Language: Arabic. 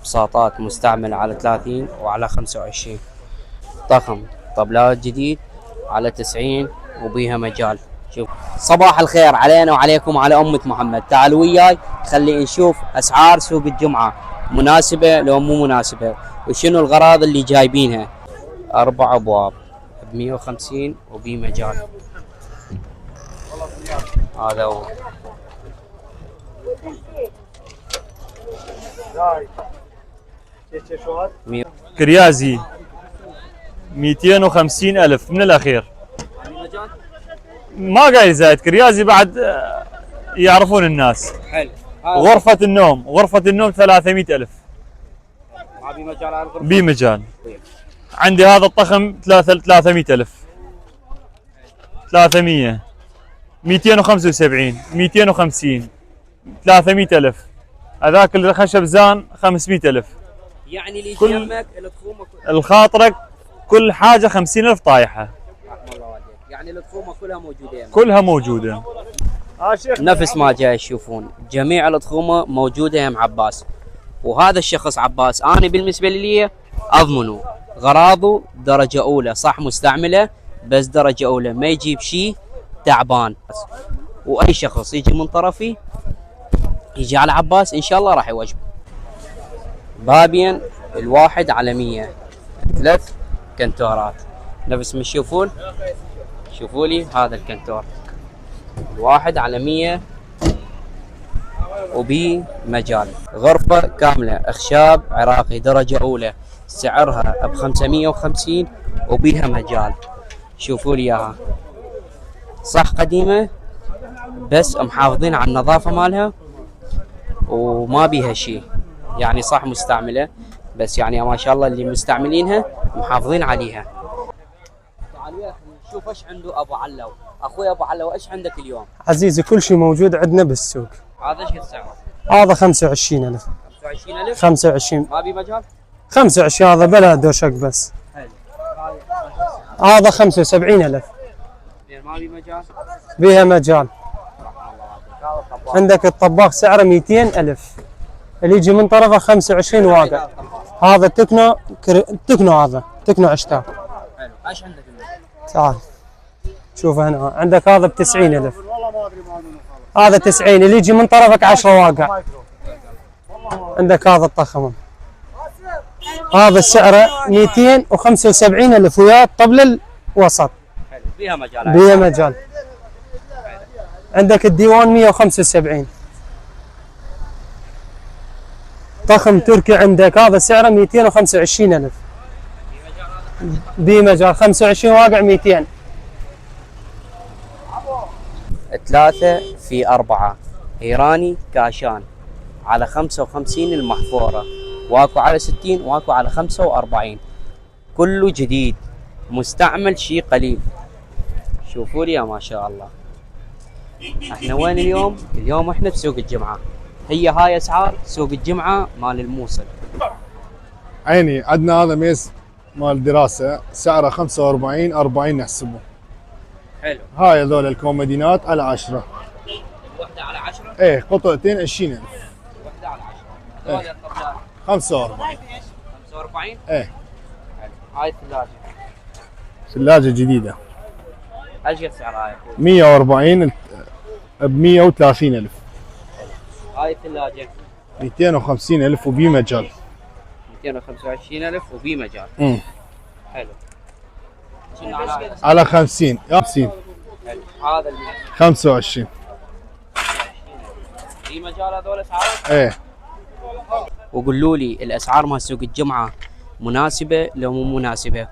بساطات مستعمل على 30 وعلى 25. طقم طبلات جديد على 90 وبيها مجال. شوف، صباح الخير علينا وعليكم وعلى أمة محمد. تعالوا وياي خلي نشوف أسعار سوق الجمعة، مناسبة لو مو مناسبة، وشنو الغراض اللي جايبينها. 4 أبواب ب150 وبي مجال. هذا هو. كريازي 250,000 من الأخير. ما قايل زايد كريازي بعد يعرفون الناس. حلو. غرفة النوم 300,000. بمجال. عندي هذا الطخم 300,000. 300 275 250 300,000. هذاك الخشب زان 500,000. يعني اللي يهمك التخومه الخاطرك كل حاجه 50,000 طايحه. رحم الله والديك. يعني التخومه كلها موجوده يعني. كلها موجوده. نفس ما جاي تشوفون جميع التخومه موجوده يا ام عباس. وهذا الشخص عباس انا بالنسبه لي اضمنه، غراضه درجه اولى، صح مستعمله بس درجه اولى، ما يجيب شيء تعبان. واي شخص يجي من طرفي يجي على عباس ان شاء الله راح يوجبه. بابين الواحد على 100، 3 كنتورات نفس ما تشوفون. شوفوا لي هذا الكنتور الواحد على 100 وبي مجال. غرفة كاملة اخشاب عراقي درجة اولى، سعرها ب550 وبيها مجال. شوفوا لي اياها، صح قديمة بس محافظين على النظافة مالها وما بيها شيء، يعني صح مستعملة بس يعني ما شاء الله اللي مستعملينها محافظين عليها. تعالوا نشوف ايش عنده ابو علو. اخوي ابو علو ايش عندك اليوم؟ عزيزي كل شيء موجود عندنا بالسوق. هذا ايش سعره؟ هذا 25,000. 25,000؟ 25. ما بي مجال؟ 25 هذا بلا دوشك بس. حلو. هذا 75,000. ما بي مجال؟ بيها مجال. عندك الطباخ سعره 200,000. اللي يجي من طرفه 25 واقع. هذا تكنو هذا تكنو عشتاق. حلو. ايش عندك اليوم؟ تعال شوف هنا عندك هذا ب90,000. هذا 90 اللي يجي من طرفك 10 واقع. عندك هذا الطخم هذا سعره 275,000 وياه الطبل الوسط. حلو. بيها مجال. بيها مجال. عندك الديوان 175. طخم تركي عندك هذا سعره 225,000. بيه مجال 25 واقع 200. 3 في 4 ايراني كاشان على 55 المحفورة، واكو على 60 واكو على 45. كله جديد مستعمل شيء قليل. شوفوا لي ما شاء الله. احنا وين اليوم؟ اليوم احنا بسوق الجمعة. هي هاي اسعار سوق الجمعة مال الموصل. عيني عندنا هذا ميز مال دراسة سعره 45 40 نحسبه. حلو. هاي هذول الكومودينات على 10. الوحدة على 10؟ ايه قطعتين 20,000. الوحدة على 10. هذول الطبلات 45. 45؟ ايه. حلو. هاي الثلاجة. ثلاجة جديدة. ايش سعرها يا اخوي؟ 140 ب 130,000. هاي الثلاجة 250,000 وبي مجال. 225,000 وبي مجال. حلو. على 50 50. حلو. هذا الميز 25. في مجال هذول اسعارهم؟ ايه. وقولوا لي الاسعار مال سوق الجمعة مناسبة لو مو مناسبة،